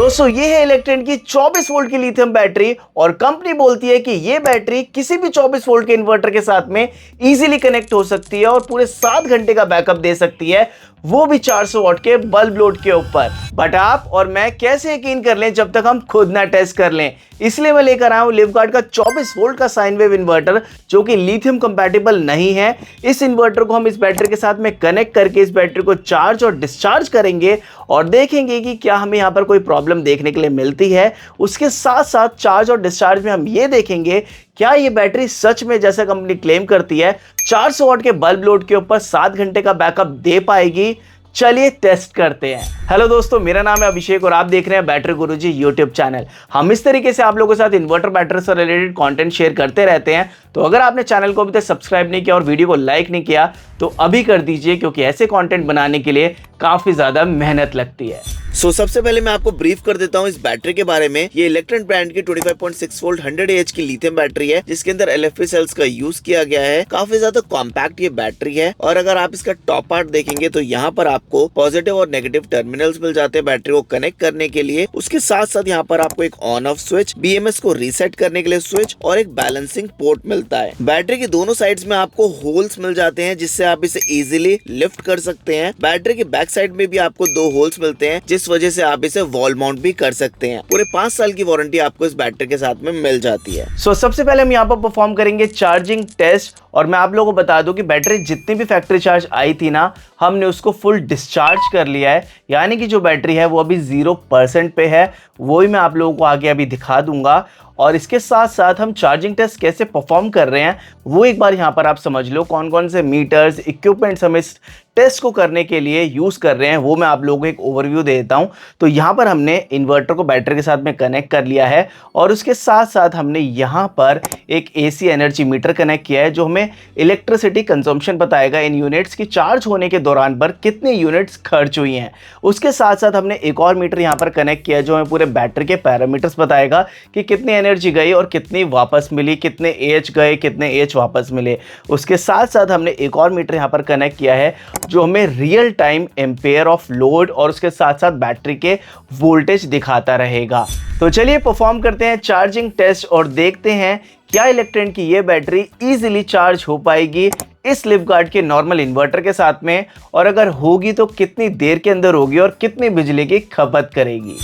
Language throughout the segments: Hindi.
दोस्तों ये है इलेक्ट्रॉन की 24 वोल्ट की लिथियम बैटरी और कंपनी बोलती है कि ये बैटरी किसी भी 24 वोल्ट के इन्वर्टर के साथ में इजीली कनेक्ट हो सकती है और पूरे 7 घंटे का बैकअप दे सकती है, वो भी 400 वाट के बल्ब लोड के ऊपर। बट आप और मैं कैसे यकीन कर लें जब तक हम खुद ना टेस्ट कर लें, इसलिए मैं लेकर आया हूं लिवगार्ड का 24 वोल्ट का साइन वेव इन्वर्टर जो कि लिथियम कंपैटिबल नहीं है। इस इन्वर्टर को हम इस बैटरी के साथ में कनेक्ट करके इस बैटरी को चार्ज और डिस्चार्ज करेंगे और देखेंगे कि क्या हमें यहां पर कोई प्रॉब्लम देखने के लिए मिलती है। उसके साथ साथ चार्ज और डिस्चार्ज में हम ये देखेंगे क्या ये बैटरी सच में जैसा कंपनी क्लेम करती है 400 वाट के बल्ब लोड के ऊपर 7 घंटे का बैकअप दे पाएगी। चलिए टेस्ट करते हैं। हेलो दोस्तों, मेरा नाम है अभिषेक और आप देख रहे हैं बैटरी गुरुजी यूट्यूब चैनल। हम इस तरीके से आप लोगों के साथ इन्वर्टर बैटरी से रिलेटेड कंटेंट शेयर करते रहते हैं, तो अगर आपने चैनल को अभी तक सब्सक्राइब नहीं किया और वीडियो को लाइक नहीं किया तो अभी कर दीजिए, क्योंकि ऐसे कंटेंट बनाने के लिए काफी ज्यादा मेहनत लगती है। सबसे पहले मैं आपको ब्रीफ कर देता हूँ इस बैटरी के बारे में। ये इलेक्ट्रॉन ब्रांड की 25.6 वोल्ट 100 AH की लिथियम बैटरी है जिसके अंदर LFP सेल्स का यूज किया गया है। काफी ज्यादा कॉम्पैक्ट ये बैटरी है और अगर आप इसका टॉप पार्ट देखेंगे तो यहाँ पर आपको पॉजिटिव और नेगेटिव टर्मिनल्स मिल जाते हैं बैटरी को कनेक्ट करने के लिए। उसके साथ साथ यहाँ पर आपको एक ऑन ऑफ स्विच, BMS को रीसेट करने के लिए स्विच और एक बैलेंसिंग पोर्ट मिलता है। बैटरी के दोनों साइड्स में आपको होल्स मिल जाते हैं जिससे आप इसे इजीली लिफ्ट कर सकते हैं। बैटरी के बैक साइड में भी आपको 2 होल्स मिलते हैं जिस वजह से आप इसे वॉल माउंट भी कर सकते हैं। पूरे 5 साल की वारंटी आपको इस बैटरी के साथ में मिल जाती है। सबसे पहले हम यहाँ पर परफॉर्म करेंगे चार्जिंग टेस्ट और मैं आप लोगों को बता दूं कि बैटरी जितनी भी फैक्ट्री चार्ज आई थी ना, हमने उसको फुल डिस्चार्ज कर लिया है, यानी कि जो बैटरी है वो अभी 0% पे है। वो ही मैं आप लोगों को आगे अभी दिखा दूंगा और इसके साथ साथ हम चार्जिंग टेस्ट कैसे परफॉर्म कर रहे हैं वो एक बार यहाँ पर आप समझ लो। कौन कौन से मीटर्स, इक्विपमेंट्स हम इस टेस्ट को करने के लिए यूज़ कर रहे हैं वो मैं आप लोगों को एक ओवरव्यू दे देता हूँ। तो यहाँ पर हमने इन्वर्टर को बैटरी के साथ में कनेक्ट कर लिया है और उसके साथ साथ हमने यहाँ पर एक AC एनर्जी मीटर कनेक्ट किया है जो हमें इलेक्ट्रिसिटी कंजम्पशन बताएगा इन यूनिट्स की चार्ज होने के दौरान पर कितने यूनिट्स खर्च हुई हैं। उसके साथ साथ हमने एक और मीटर यहाँ पर कनेक्ट किया जो हमें पूरे बैटरी के पैरामीटर्स बताएगा कि कितनी एनर्जी गई और कितनी वापस मिली, कितने AH गए, कितने AH वापस मिले। उसके साथ साथ हमने एक और मीटर यहाँ पर कनेक्ट किया है जो हमें real time ampere of load और उसके साथ साथ बैटरी के वोल्टेज दिखाता रहेगा। तो चलिए परफॉर्म करते हैं चार्जिंग टेस्ट और देखते हैं क्या इलेक्ट्रॉन की ये बैटरी इजीली चार्ज हो पाएगी इस लिवगार्ड के नॉर्मल इन्वर्टर के साथ में, और अगर होगी तो कितनी देर के अंदर होगी और कितनी बिजली की खपत करेगी।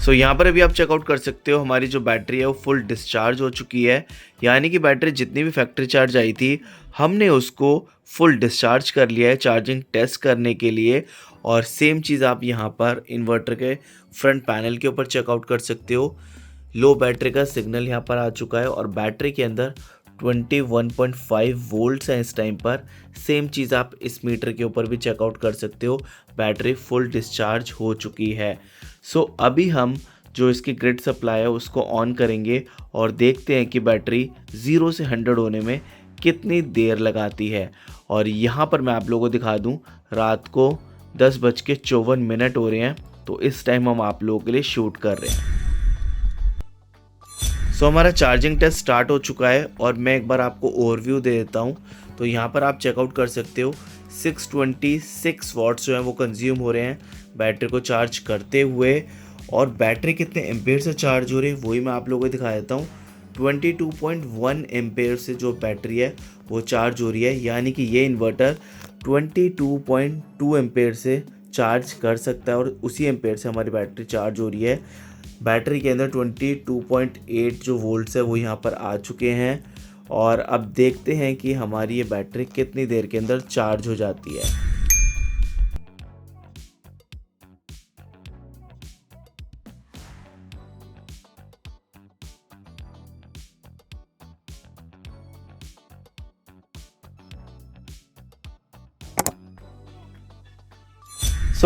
यहाँ पर अभी आप चेकआउट कर सकते हो हमारी जो बैटरी है वो फुल डिस्चार्ज हो चुकी है, यानी कि बैटरी जितनी भी फैक्ट्री चार्ज आई थी हमने उसको फुल डिस्चार्ज कर लिया है चार्जिंग टेस्ट करने के लिए। और सेम चीज़ आप यहाँ पर इन्वर्टर के फ्रंट पैनल के ऊपर चेकआउट कर सकते हो। लो बैटरी का सिग्नल यहाँ पर आ चुका है और बैटरी के अंदर 21.5 वोल्ट्स हैं इस टाइम पर। सेम चीज़ आप इस मीटर के ऊपर भी चेकआउट कर सकते हो, बैटरी फुल डिस्चार्ज हो चुकी है। अभी हम जो इसकी ग्रिड सप्लाई है उसको ऑन करेंगे और देखते हैं कि बैटरी 0 से 100 होने में कितनी देर लगाती है। और यहाँ पर मैं आप लोगों को दिखा दूँ, रात को 10:54 हो रहे हैं, तो इस टाइम हम आप लोगों के लिए शूट कर रहे हैं। हमारा चार्जिंग टेस्ट स्टार्ट हो चुका है और मैं एक बार आपको ओवरव्यू दे देता हूँ। तो यहाँ पर आप चेकआउट कर सकते हो 626 वाट्स जो है वो कंज्यूम हो रहे हैं बैटरी को चार्ज करते हुए। और बैटरी कितने एम्पेयर से चार्ज हो रही है वही मैं आप लोगों को दिखा देता हूँ। 22.1 एम्पेयर से जो बैटरी है वो चार्ज हो रही है, यानी कि ये इन्वर्टर 22.2 एम्पेयर से चार्ज कर सकता है और उसी एम्पेयर से हमारी बैटरी चार्ज हो रही है। बैटरी के अंदर 22.8 जो वोल्ट्स है वो यहाँ पर आ चुके हैं और अब देखते हैं कि हमारी ये बैटरी कितनी देर के अंदर चार्ज हो जाती है।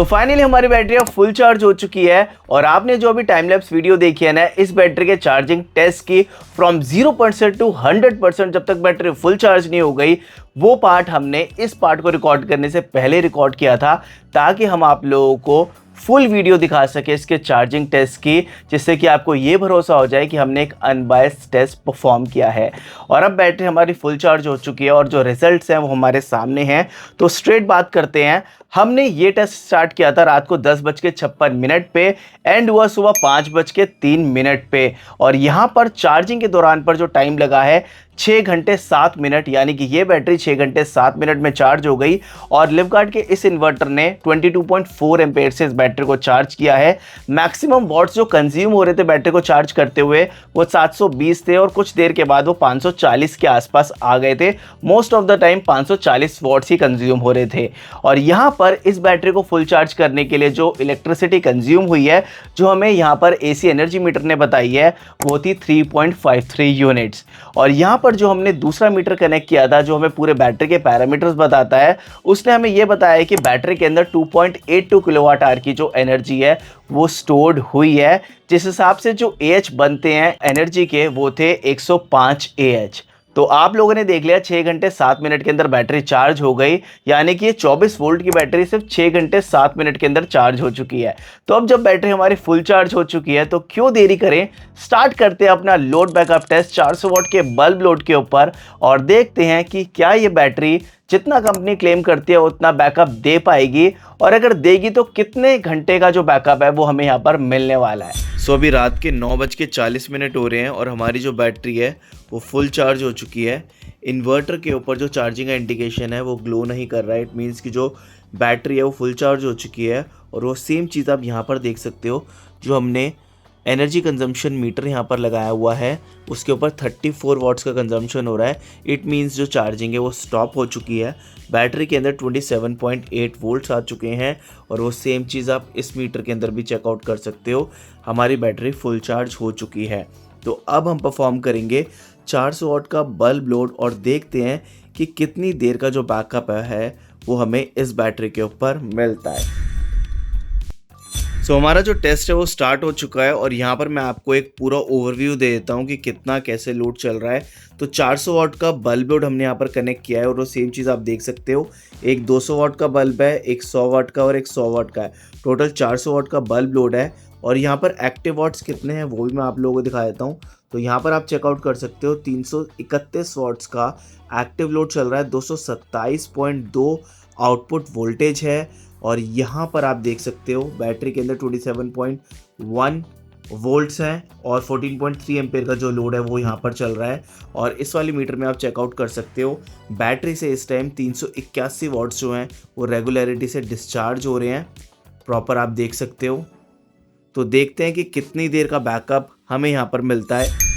फाइनली हमारी बैटरी अब फुल चार्ज हो चुकी है और आपने जो अभी टाइम लैप्स वीडियो देखी है ना इस बैटरी के चार्जिंग टेस्ट की फ्रॉम 0% टू 100%, जब तक बैटरी फुल चार्ज नहीं हो गई, वो पार्ट हमने इस पार्ट को रिकॉर्ड करने से पहले रिकॉर्ड किया था ताकि हम आप लोगों को फुल वीडियो दिखा सके इसके चार्जिंग टेस्ट की, जिससे कि आपको ये भरोसा हो जाए कि हमने एक अनबायस्ड टेस्ट परफॉर्म किया है। और अब बैटरी हमारी फुल चार्ज हो चुकी है और जो रिजल्ट्स हैं वो हमारे सामने हैं। तो स्ट्रेट बात करते हैं। हमने ये टेस्ट स्टार्ट किया था रात को 10:56 पे, एंड हुआ सुबह 5:03 पे। और यहाँ पर चार्जिंग के दौरान पर जो टाइम लगा है 6 घंटे 7 मिनट, यानी कि ये बैटरी 6 घंटे 7 मिनट में चार्ज हो गई। और लिवगार्ड के इस इन्वर्टर ने 22.4 एम्पेयर से इस बैटरी को चार्ज किया है। मैक्सिमम वॉट्स जो कंज्यूम हो रहे थे बैटरी को चार्ज करते हुए वो 720 थे, और कुछ देर के बाद वो 540 के आसपास आ गए थे। Most of the time 540 watts ही कंज्यूम हो रहे थे। और यहाँ पर इस बैटरी को फुल चार्ज करने के लिए जो इलेक्ट्रिसिटी कंज्यूम हुई है, जो हमें यहाँ पर एसी एनर्जी मीटर ने बताई है, वो थी 3.53 यूनिट्स। और यहाँ पर जो हमने दूसरा मीटर कनेक्ट किया था जो हमें पूरे बैटरी के पैरामीटर्स बताता है, उसने हमें यह बताया कि बैटरी के अंदर 2.82 किलोवाट आवर की जो एनर्जी है वो स्टोर्ड हुई है। जिस हिसाब से जो AH बनते हैं एनर्जी के वो थे 105 AH। तो आप लोगों ने देख लिया 6 घंटे 7 मिनट के अंदर बैटरी चार्ज हो गई, यानी कि ये 24 वोल्ट की बैटरी सिर्फ 6 घंटे 7 मिनट के अंदर चार्ज हो चुकी है। तो अब जब बैटरी हमारी फुल चार्ज हो चुकी है तो क्यों देरी करें, स्टार्ट करते हैं अपना लोड बैकअप टेस्ट 400 वाट के बल्ब लोड के ऊपर, और देखते हैं कि क्या ये बैटरी जितना कंपनी क्लेम करती है उतना बैकअप दे पाएगी, और अगर देगी तो कितने घंटे का जो बैकअप है वो हमें यहाँ पर मिलने वाला है। सो अभी रात के 9:40 हो रहे हैं और हमारी जो बैटरी है वो फुल चार्ज हो चुकी है। इन्वर्टर के ऊपर जो चार्जिंग का इंडिकेशन है वो ग्लो नहीं कर रहा है। इट मीन्स कि जो बैटरी है वो फुल चार्ज हो चुकी है। और वो सेम चीज़ आप यहाँ पर देख सकते हो, जो हमने एनर्जी कंजम्पशन मीटर यहाँ पर लगाया हुआ है उसके ऊपर 34 वाट्स का कंजम्पशन हो रहा है। इट मीन्स जो चार्जिंग है वो स्टॉप हो चुकी है। बैटरी के अंदर 27.8 वोल्ट्स आ चुके हैं, और वो सेम चीज़ आप इस मीटर के अंदर भी चेकआउट कर सकते हो। हमारी बैटरी फुल चार्ज हो चुकी है। तो अब हम परफॉर्म करेंगे 400 वाट का बल्ब लोड और देखते हैं कि कितनी देर का जो बैकअप है वो हमें इस बैटरी के ऊपर मिलता है। सो हमारा जो टेस्ट है वो स्टार्ट हो चुका है, और यहाँ पर मैं आपको एक पूरा ओवरव्यू दे देता हूँ कि कितना कैसे लोड चल रहा है। तो 400 वाट का बल्ब लोड हमने यहाँ पर कनेक्ट किया है, और वो सेम चीज़ आप देख सकते हो। एक 200 वाट का बल्ब है, एक 100 वाट का और एक 100 वाट का है। टोटल 400 वाट का बल्ब लोड है। और यहाँ पर एक्टिव वाट्स कितने हैं वो भी मैं आप लोगों को दिखा देता हूँ। तो यहाँ पर आप चेकआउट कर सकते हो 331 वाट्स का एक्टिव लोड चल रहा है, 227.2 आउटपुट वोल्टेज है। और यहाँ पर आप देख सकते हो बैटरी के अंदर 27.1 वोल्ट्स हैं, और 14.3 एम्पेयर का जो लोड है वो यहाँ पर चल रहा है। और इस वाली मीटर में आप चेकआउट कर सकते हो बैटरी से इस टाइम 381 वाट्स जो हैं वो रेगुलरिटी से डिस्चार्ज हो रहे हैं, प्रॉपर आप देख सकते हो। तो देखते हैं कि कितनी देर का बैकअप हमें यहाँ पर मिलता है।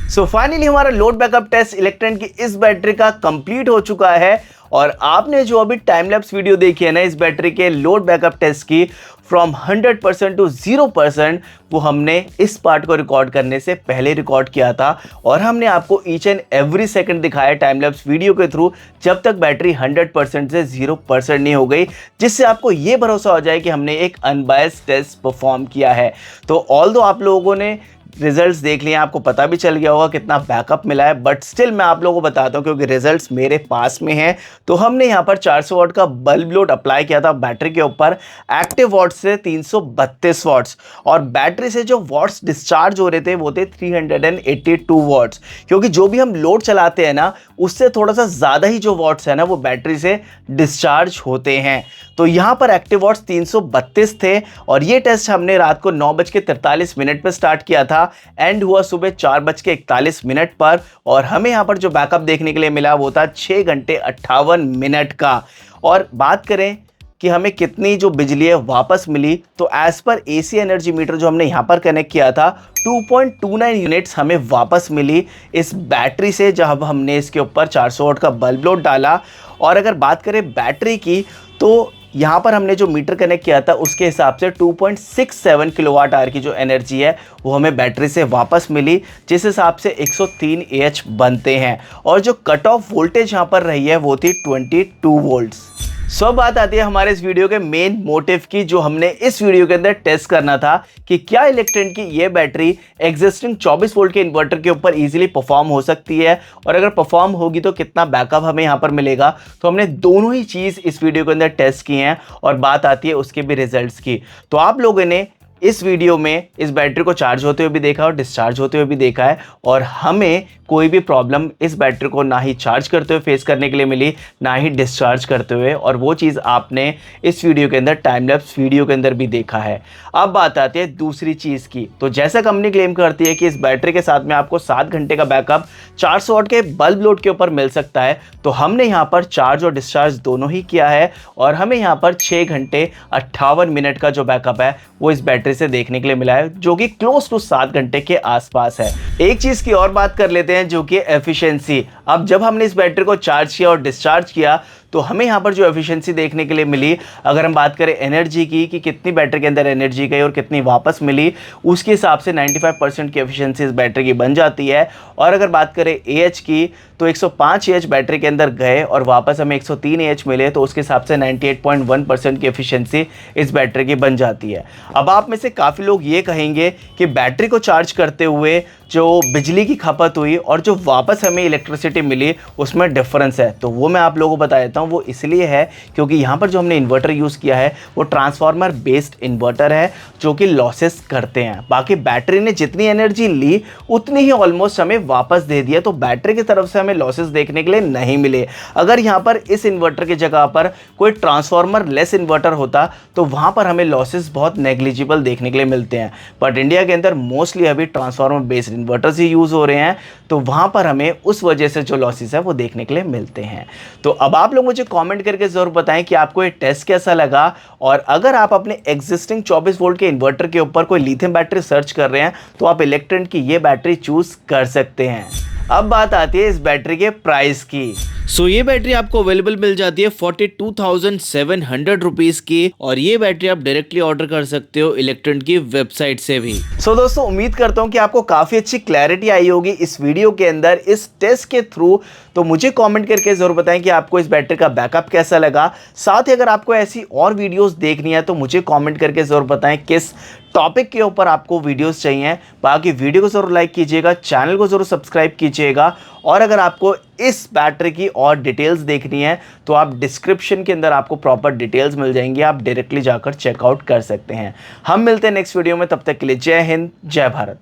सो फाइनली हमारा लोड बैकअप टेस्ट इलेक्ट्रेंट की इस बैटरी का कंप्लीट हो चुका है। और आपने जो अभी टाइम लैप्स वीडियो देखी है ना इस बैटरी के लोड बैकअप टेस्ट की, फ्रॉम 100% टू 0%, वो हमने इस पार्ट को रिकॉर्ड करने से पहले रिकॉर्ड किया था। और हमने आपको ईच एंड एवरी सेकंड दिखाया टाइम लैप्स वीडियो के थ्रू, जब तक बैटरी 100% से 0% नहीं हो गई, जिससे आपको ये भरोसा हो जाए कि हमने एक अनबायस्ड टेस्ट परफॉर्म किया है। तो ऑल्दो आप लोगों ने रिजल्ट्स देख लिए, आपको पता भी चल गया होगा कितना बैकअप मिला है, बट स्टिल मैं आप लोगों को बताता हूं क्योंकि रिजल्ट्स मेरे पास में हैं। तो हमने यहां पर 400 वाट का बल्ब लोड अप्लाई किया था बैटरी के ऊपर, एक्टिव वाट्स से 332 वाट्स, और बैटरी से जो वाट्स डिस्चार्ज हो रहे थे वो थे 382 वाट्स। क्योंकि जो भी हम लोड चलाते हैं ना उससे थोड़ा सा ज़्यादा ही जो वाट्स है ना वो बैटरी से डिस्चार्ज होते हैं। तो यहाँ पर एक्टिव वाट्स 332 थे, और ये टेस्ट हमने रात को 9:43 पर स्टार्ट किया था, एंड हुआ सुबह 4:41 पर। और हमें यहाँ पर जो बैकअप देखने के लिए मिला वो था 6 घंटे 58 मिनट का। और बात करें कि हमें कितनी जो बिजली है वापस मिली, तो as per AC energy meter जो हमने यहाँ पर कनेक्ट किया था 2.29 यूनिट्स हमें वापस मिली इस बैटरी से, जब हमने इसके ऊपर 400 वाट का बल्ब लोड डाला। और अगर बात करें बैटरी की, तो यहाँ पर हमने जो मीटर कनेक्ट किया था उसके हिसाब से 2.67 किलोवाट आवर की जो एनर्जी है वो हमें बैटरी से वापस मिली, जिस हिसाब से 103 AH बनते हैं। और जो कट ऑफ वोल्टेज यहाँ पर रही है वो थी 22 वोल्ट्स। सब बात आती है हमारे इस वीडियो के मेन मोटिव की, जो हमने इस वीडियो के अंदर टेस्ट करना था कि क्या इलेक्ट्रेंट की ये बैटरी एग्जिस्टिंग 24 वोल्ट के इन्वर्टर के ऊपर इजीली परफॉर्म हो सकती है, और अगर परफॉर्म होगी तो कितना बैकअप हमें यहाँ पर मिलेगा। तो हमने दोनों ही चीज़ इस वीडियो के अंदर टेस्ट की हैं और बात आती है उसके भी रिजल्ट्स की। तो आप लोगों ने इस वीडियो में इस बैटरी को चार्ज होते हुए भी देखा और डिस्चार्ज होते हुए भी देखा है, और हमें कोई भी प्रॉब्लम इस बैटरी को ना ही चार्ज करते हुए फेस करने के लिए मिली, ना ही डिस्चार्ज करते हुए, और वो चीज़ आपने इस वीडियो के अंदर टाइम लैप्स वीडियो के अंदर भी देखा है। अब बात आती है दूसरी चीज़ की। तो जैसा कंपनी क्लेम करती है कि इस बैटरी के साथ में आपको 7 घंटे का बैकअप 400 वाट के बल्ब लोड के ऊपर मिल सकता है, तो हमने यहाँ पर चार्ज और डिस्चार्ज दोनों ही किया है, और हमें यहाँ पर 6 घंटे 58 मिनट का जो बैकअप है वो इस बैटरी से देखने के लिए मिला है, जो कि क्लोज टू 7 घंटे के आसपास है। एक चीज़ की और बात कर लेते हैं, जो कि एफिशिएंसी। अब जब हमने इस बैटरी को चार्ज किया और डिस्चार्ज किया तो हमें यहाँ पर जो एफिशिएंसी देखने के लिए मिली, अगर हम बात करें एनर्जी की कि कितनी बैटरी के अंदर एनर्जी गई और कितनी वापस मिली, उसके हिसाब से 95% की एफिशिएंसी इस बैटरी की बन जाती है। और अगर बात करें एएच की तो 105 एएच बैटरी के अंदर गए और वापस हमें 103 एएच मिले, तो उसके हिसाब से 98.1% की एफिशिएंसी इस बैटरी की बन जाती है। अब आप में से काफ़ी लोग ये कहेंगे कि बैटरी को चार्ज करते हुए जो बिजली की खपत हुई और जो वापस हमें इलेक्ट्रिसिटी मिली उसमें डिफरेंस है। तो वो मैं आप लोगों को बता देता हूँ। वो इसलिए है क्योंकि यहाँ पर जो हमने इन्वर्टर यूज़ किया है वो ट्रांसफार्मर बेस्ड इन्वर्टर है, जो कि लॉसेस करते हैं। बाकी बैटरी ने जितनी एनर्जी ली उतनी ही ऑलमोस्ट हमें वापस दे दिया, तो बैटरी की तरफ से हमें लॉसेस देखने के लिए नहीं मिले। अगर यहाँ पर इस इन्वर्टर की जगह पर कोई ट्रांसफार्मर लेस इन्वर्टर होता तो वहाँ पर हमें लॉसेस बहुत नेग्लिजिबल देखने के लिए मिलते हैं। बट इंडिया के अंदर मोस्टली अभी ट्रांसफार्मर बेस्ड इन्वर्टर्स ही यूज़ हो रहे हैं, तो वहाँ पर हमें उस वजह से जो लॉसेस है वो देखने के लिए मिलते हैं। तो अब आप लोग मुझे कमेंट करके ज़रूर बताएं कि आपको ये टेस्ट कैसा लगा, और अगर आप अपने एग्जिस्टिंग 24 वोल्ट के इन्वर्टर के ऊपर कोई लिथियम बैटरी सर्च कर रहे हैं तो आप इलेक्ट्रेंट की ये बैटरी चूज़ कर सकते हैं। अब बात आती है इस बैटरी के प्राइस की। सो ये बैटरी आपको अवेलेबल मिल जाती है 42,700 रुपीज़ की, और ये बैटरी आप डायरेक्टली ऑर्डर कर सकते हो इलेक्ट्रेंट की वेबसाइट से भी। सो दोस्तों, उम्मीद करता हूं कि आपको काफ़ी अच्छी क्लैरिटी आई होगी इस वीडियो के अंदर इस टेस्ट के थ्रू। तो मुझे कमेंट करके ज़रूर बताएं कि आपको इस बैटरी का बैकअप कैसा लगा। साथ ही अगर आपको ऐसी और वीडियोस देखनी है तो मुझे कमेंट करके ज़रूर बताएं किस टॉपिक के ऊपर आपको वीडियोस चाहिए। बाकी वीडियो को ज़रूर लाइक कीजिएगा, चैनल को ज़रूर सब्सक्राइब कीजिएगा, और अगर आपको इस बैटरी की और डिटेल्स देखनी है तो आप डिस्क्रिप्शन के अंदर आपको प्रॉपर डिटेल्स मिल जाएंगी, आप डायरेक्टली जाकर चेकआउट कर सकते हैं। हम मिलते हैं नेक्स्ट वीडियो में, तब तक के लिए जय हिंद, जय भारत।